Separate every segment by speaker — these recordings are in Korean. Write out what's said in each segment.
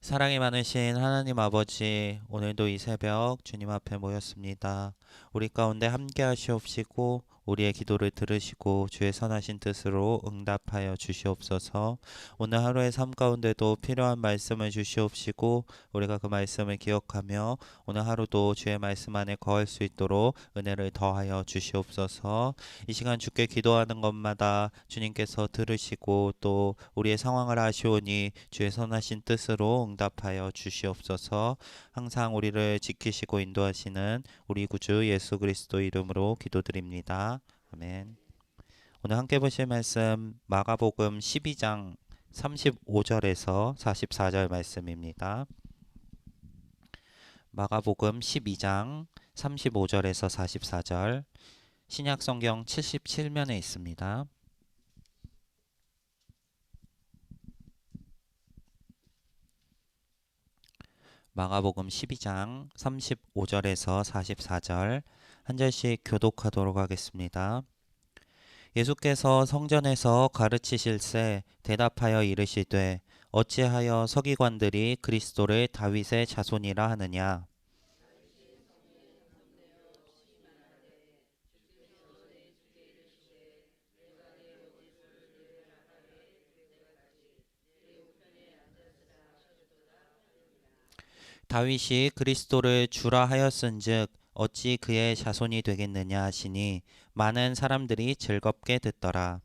Speaker 1: 사랑이 많으신 하나님 아버지, 오늘도 이 새벽 주님 앞에 모였습니다. 우리 가운데 함께 하시옵시고 우리의 기도를 들으시고 주의 선하신 뜻으로 응답하여 주시옵소서. 오늘 하루의 삶 가운데도 필요한 말씀을 주시옵시고 우리가 그 말씀을 기억하며 오늘 하루도 주의 말씀 안에 거할 수 있도록 은혜를 더하여 주시옵소서. 이 시간 주께 기도하는 것마다 주님께서 들으시고 또 우리의 상황을 아시오니 주의 선하신 뜻으로 응답하여 주시옵소서. 항상 우리를 지키시고 인도하시는 우리 구주 예수 그리스도 이름으로 기도드립니다. 아멘. 오늘 함께 보실 말씀 마가복음 12장 35절에서 44절 말씀입니다. 마가복음 12장 35절에서 44절, 신약성경 77면에 있습니다. 마가복음 12장 35절에서 44절 한 절씩 교독하도록 하겠습니다. 예수께서 성전에서 가르치실새 대답하여 이르시되 어찌하여 서기관들이 그리스도를 다윗의 자손이라 하느냐. 다윗이 그리스도를 주라 하였은즉 어찌 그의 자손이 되겠느냐 하시니 많은 사람들이 즐겁게 듣더라.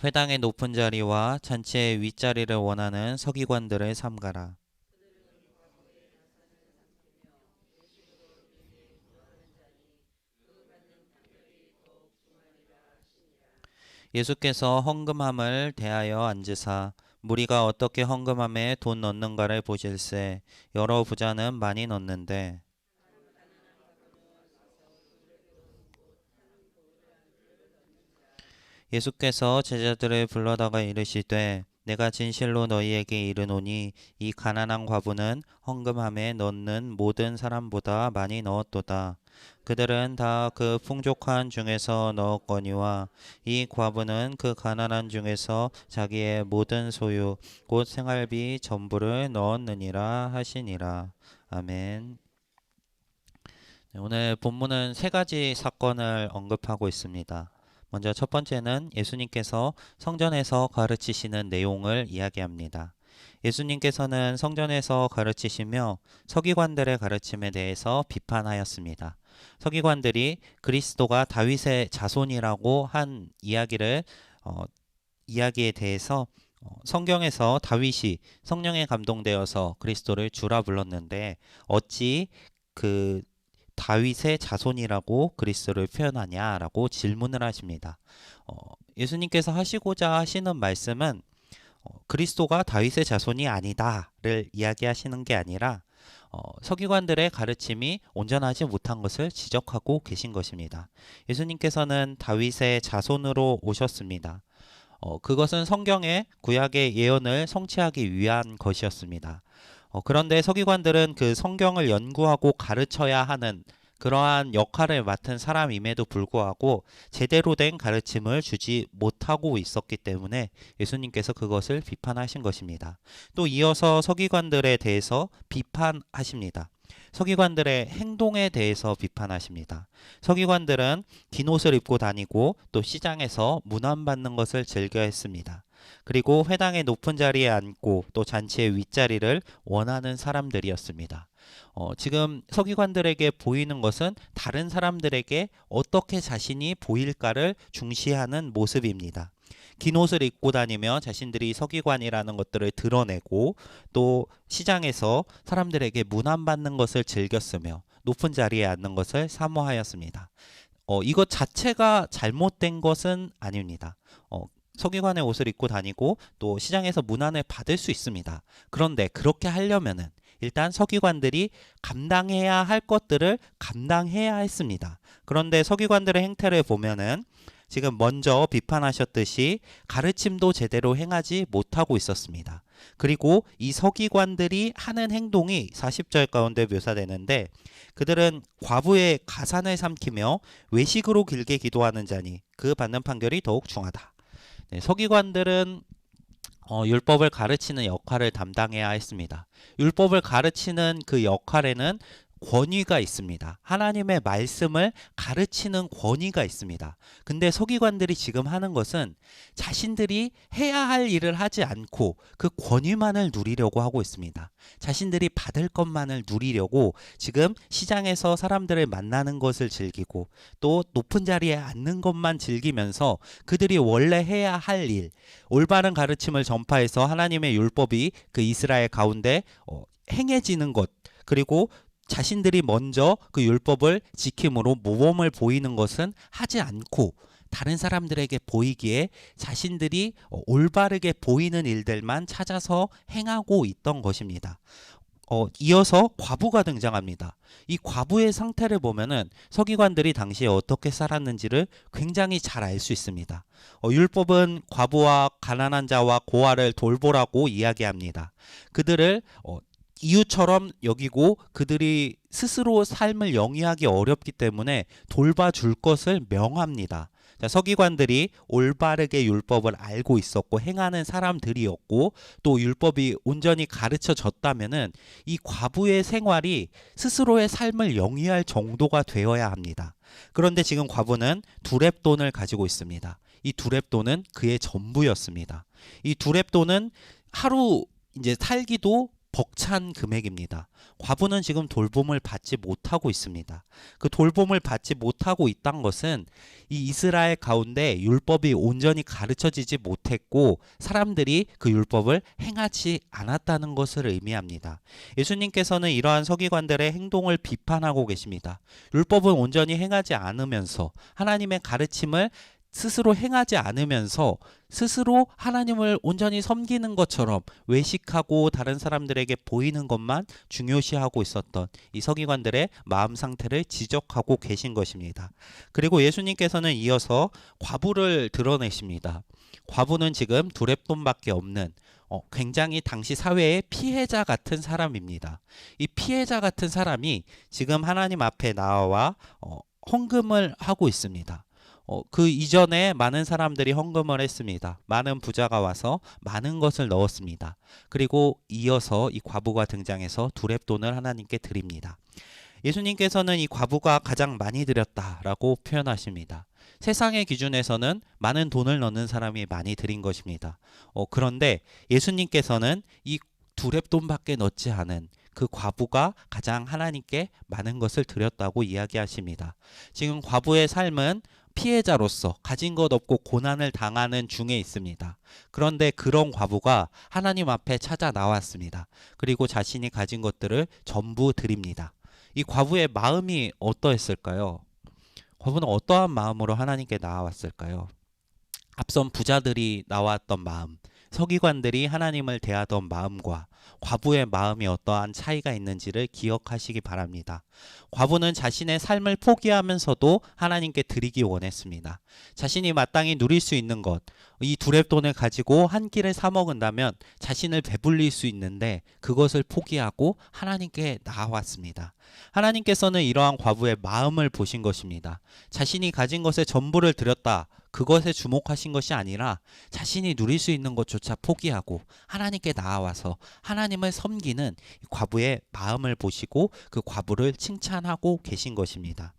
Speaker 1: 회당의 높은 자리와 잔치의 윗자리를 원하는 서기관들을 삼가라. 예수께서 헌금함을 대하여 앉으사 무리가 어떻게 헌금함에 돈 넣는가를 보실세 여러 부자는 많이 넣는데 예수께서 제자들을 불러다가 이르시되 내가 진실로 너희에게 이르노니 이 가난한 과부는 헌금함에 넣는 모든 사람보다 많이 넣었도다. 그들은 다 그 풍족한 중에서 넣었거니와 이 과부는 그 가난한 중에서 자기의 모든 소유 곧 생활비 전부를 넣었느니라 하시니라. 아멘. 네, 오늘 본문은 세 가지 사건을 언급하고 있습니다. 먼저 첫 번째는 예수님께서 성전에서 가르치시는 내용을 이야기합니다. 예수님께서는 성전에서 가르치시며 서기관들의 가르침에 대해서 비판하였습니다. 서기관들이 그리스도가 다윗의 자손이라고 한 이야기에 대해서 성경에서 다윗이 성령에 감동되어서 그리스도를 주라 불렀는데 어찌 그 다윗의 자손이라고 그리스도를 표현하냐라고 질문을 하십니다. 예수님께서 하시고자 하시는 말씀은 그리스도가 다윗의 자손이 아니다를 이야기하시는 게 아니라 서기관들의 가르침이 온전하지 못한 것을 지적하고 계신 것입니다. 예수님께서는 다윗의 자손으로 오셨습니다. 그것은 성경의 구약의 예언을 성취하기 위한 것이었습니다. 그런데 서기관들은 그 성경을 연구하고 가르쳐야 하는 그러한 역할을 맡은 사람임에도 불구하고 제대로 된 가르침을 주지 못하고 있었기 때문에 예수님께서 그것을 비판하신 것입니다. 또 이어서 서기관들에 대해서 비판하십니다. 서기관들의 행동에 대해서 비판하십니다. 서기관들은 긴 옷을 입고 다니고 또 시장에서 문안받는 것을 즐겨 했습니다. 그리고 회당의 높은 자리에 앉고 또 잔치의 윗자리를 원하는 사람들이었습니다. 지금 서기관들에게 보이는 것은 다른 사람들에게 어떻게 자신이 보일까를 중시하는 모습입니다. 긴 옷을 입고 다니며 자신들이 서기관이라는 것들을 드러내고 또 시장에서 사람들에게 문안받는 것을 즐겼으며 높은 자리에 앉는 것을 사모하였습니다. 이것 자체가 잘못된 것은 아닙니다. 서기관의 옷을 입고 다니고 또 시장에서 문안을 받을 수 있습니다. 그런데 그렇게 하려면은 일단 서기관들이 감당해야 할 것들을 감당해야 했습니다. 그런데 서기관들의 행태를 보면은 지금 먼저 비판하셨듯이 가르침도 제대로 행하지 못하고 있었습니다. 그리고 이 서기관들이 하는 행동이 40절 가운데 묘사되는데 그들은 과부의 가산을 삼키며 외식으로 길게 기도하는 자니 그 받는 판결이 더욱 중하다. 네, 서기관들은 율법을 가르치는 역할을 담당해야 했습니다. 율법을 가르치는 그 역할에는 권위가 있습니다. 하나님의 말씀을 가르치는 권위가 있습니다. 근데 서기관들이 지금 하는 것은 자신들이 해야 할 일을 하지 않고 그 권위만을 누리려고 하고 있습니다. 자신들이 받을 것만을 누리려고 지금 시장에서 사람들을 만나는 것을 즐기고 또 높은 자리에 앉는 것만 즐기면서 그들이 원래 해야 할 일, 올바른 가르침을 전파해서 하나님의 율법이 그 이스라엘 가운데 행해지는 것, 그리고 자신들이 먼저 그 율법을 지킴으로 모범을 보이는 것은 하지 않고 다른 사람들에게 보이기에 자신들이 올바르게 보이는 일들만 찾아서 행하고 있던 것입니다. 이어서 과부가 등장합니다. 이 과부의 상태를 보면은 서기관들이 당시에 어떻게 살았는지를 굉장히 잘 알 수 있습니다. 율법은 과부와 가난한 자와 고아를 돌보라고 이야기합니다. 그들을 이웃처럼 여기고 그들이 스스로 삶을 영위하기 어렵기 때문에 돌봐줄 것을 명합니다. 자, 서기관들이 올바르게 율법을 알고 있었고 행하는 사람들이었고 또 율법이 온전히 가르쳐졌다면은 이 과부의 생활이 스스로의 삶을 영위할 정도가 되어야 합니다. 그런데 지금 과부는 두렙돈을 가지고 있습니다. 이 두렙돈은 그의 전부였습니다. 이 두렙돈은 하루 이제 살기도 벅찬 금액입니다. 과부는 지금 돌봄을 받지 못하고 있습니다. 그 돌봄을 받지 못하고 있다는 것은 이 이스라엘 가운데 율법이 온전히 가르쳐지지 못했고 사람들이 그 율법을 행하지 않았다는 것을 의미합니다. 예수님께서는 이러한 서기관들의 행동을 비판하고 계십니다. 율법은 온전히 행하지 않으면서 하나님의 가르침을 스스로 행하지 않으면서 스스로 하나님을 온전히 섬기는 것처럼 외식하고 다른 사람들에게 보이는 것만 중요시하고 있었던 이 서기관들의 마음 상태를 지적하고 계신 것입니다. 그리고 예수님께서는 이어서 과부를 드러내십니다. 과부는 지금 두렙돈밖에 없는 굉장히 당시 사회의 피해자 같은 사람입니다. 이 피해자 같은 사람이 지금 하나님 앞에 나와 헌금을 하고 있습니다. 그 이전에 많은 사람들이 헌금을 했습니다. 많은 부자가 와서 많은 것을 넣었습니다. 그리고 이어서 이 과부가 등장해서 두렙돈을 하나님께 드립니다. 예수님께서는 이 과부가 가장 많이 드렸다라고 표현하십니다. 세상의 기준에서는 많은 돈을 넣는 사람이 많이 드린 것입니다. 그런데 예수님께서는 이 두렙돈밖에 넣지 않은 그 과부가 가장 하나님께 많은 것을 드렸다고 이야기하십니다. 지금 과부의 삶은 피해자로서 가진 것 없고 고난을 당하는 중에 있습니다. 그런데 그런 과부가 하나님 앞에 찾아 나왔습니다. 그리고 자신이 가진 것들을 전부 드립니다. 이 과부의 마음이 어떠했을까요? 과부는 어떠한 마음으로 하나님께 나아왔을까요? 앞선 부자들이 나왔던 마음, 서기관들이 하나님을 대하던 마음과 과부의 마음이 어떠한 차이가 있는지를 기억하시기 바랍니다. 과부는 자신의 삶을 포기하면서도 하나님께 드리기 원했습니다. 자신이 마땅히 누릴 수 있는 것, 이 두렙돈을 가지고 한 끼를 사 먹은다면 자신을 배불릴 수 있는데 그것을 포기하고 하나님께 나아왔습니다. 하나님께서는 이러한 과부의 마음을 보신 것입니다. 자신이 가진 것의 전부를 드렸다. 그것에 주목하신 것이 아니라 자신이 누릴 수 있는 것조차 포기하고 하나님께 나아와서 하나님을 섬기는 과부의 마음을 보시고 그 과부를 칭찬하고 계신 것입니다.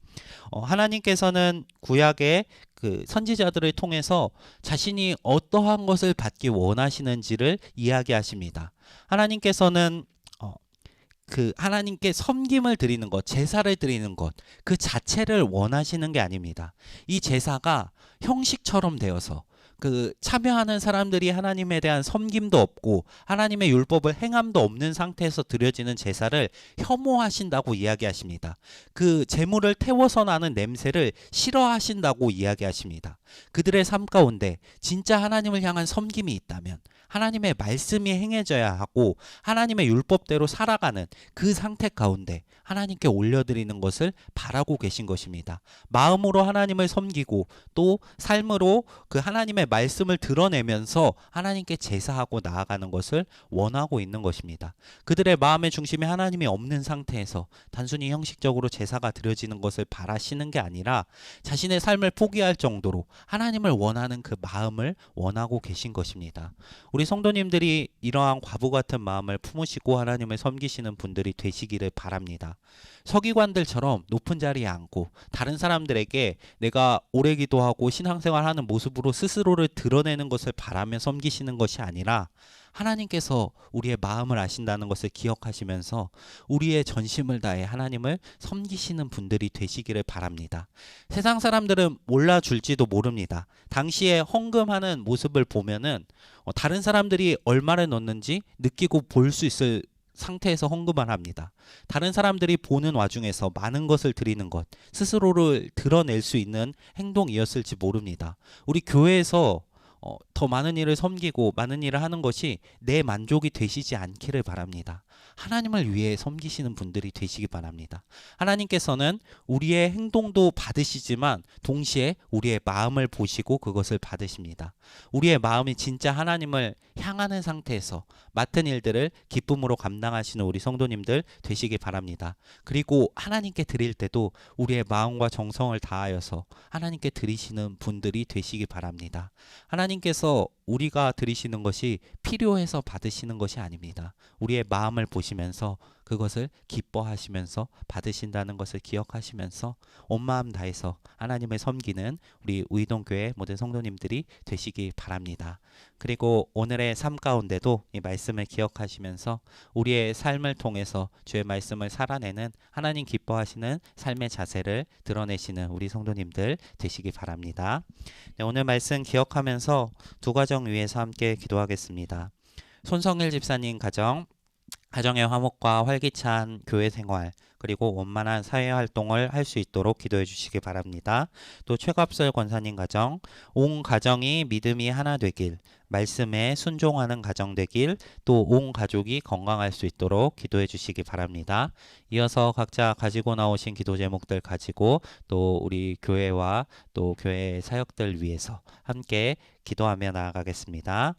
Speaker 1: 하나님께서는 구약의 그 선지자들을 통해서 자신이 어떠한 것을 받기 원하시는지를 이야기하십니다. 하나님께서는 그 하나님께 섬김을 드리는 것, 제사를 드리는 것, 그 자체를 원하시는 게 아닙니다. 이 제사가 형식처럼 되어서 그 참여하는 사람들이 하나님에 대한 섬김도 없고 하나님의 율법을 행함도 없는 상태에서 드려지는 제사를 혐오하신다고 이야기하십니다. 그 제물을 태워서 나는 냄새를 싫어하신다고 이야기하십니다. 그들의 삶 가운데 진짜 하나님을 향한 섬김이 있다면 하나님의 말씀이 행해져야 하고 하나님의 율법대로 살아가는 그 상태 가운데 하나님께 올려드리는 것을 바라고 계신 것입니다. 마음으로 하나님을 섬기고 또 삶으로 그 하나님의 말씀을 드러내면서 하나님께 제사하고 나아가는 것을 원하고 있는 것입니다. 그들의 마음의 중심에 하나님이 없는 상태에서 단순히 형식적으로 제사가 드려지는 것을 바라시는 게 아니라 자신의 삶을 포기할 정도로 하나님을 원하는 그 마음을 원하고 계신 것입니다. 우리 성도님들이 이러한 과부 같은 마음을 품으시고 하나님을 섬기시는 분들이 되시기를 바랍니다. 서기관들처럼 높은 자리에 앉고 다른 사람들에게 내가 오래 기도하고 신앙생활하는 모습으로 스스로를 드러내는 것을 바라며 섬기시는 것이 아니라 하나님께서 우리의 마음을 아신다는 것을 기억하시면서 우리의 전심을 다해 하나님을 섬기시는 분들이 되시기를 바랍니다. 세상 사람들은 몰라줄지도 모릅니다. 당시에 헌금하는 모습을 보면은 다른 사람들이 얼마를 넣는지 느끼고 볼 수 있을 상태에서 헌금을 합니다. 다른 사람들이 보는 와중에서 많은 것을 드리는 것, 스스로를 드러낼 수 있는 행동이었을지 모릅니다. 우리 교회에서 더 많은 일을 섬기고 많은 일을 하는 것이 내 만족이 되시지 않기를 바랍니다. 하나님을 위해 섬기시는 분들이 되시기 바랍니다. 하나님께서는 우리의 행동도 받으시지만 동시에 우리의 마음을 보시고 그것을 받으십니다. 우리의 마음이 진짜 하나님을 향하는 상태에서 맡은 일들을 기쁨으로 감당하시는 우리 성도님들 되시기 바랍니다. 그리고 하나님께 드릴 때도 우리의 마음과 정성을 다하여서 하나님께 드리시는 분들이 되시기 바랍니다. 하나님께서 우리가 드리시는 것이 필요해서 받으시는 것이 아닙니다. 우리의 마음을 보시면서 그것을 기뻐하시면서 받으신다는 것을 기억하시면서 온 마음 다해서 하나님을 섬기는 우리 우이동교회 모든 성도님들이 되시기 바랍니다. 그리고 오늘의 삶 가운데도 이 말씀을 기억하시면서 우리의 삶을 통해서 주의 말씀을 살아내는 하나님 기뻐하시는 삶의 자세를 드러내시는 우리 성도님들 되시기 바랍니다. 네, 오늘 말씀 기억하면서 두 가정 위해서 함께 기도하겠습니다. 손성일 집사님 가정의 화목과 활기찬 교회 생활 그리고 원만한 사회 활동을 할 수 있도록 기도해 주시기 바랍니다. 또 최갑설 권사님 가정, 온 가정이 믿음이 하나 되길, 말씀에 순종하는 가정 되길, 또 온 가족이 건강할 수 있도록 기도해 주시기 바랍니다. 이어서 각자 가지고 나오신 기도 제목들 가지고 또 우리 교회와 또 교회 사역들 위해서 함께 기도하며 나아가겠습니다.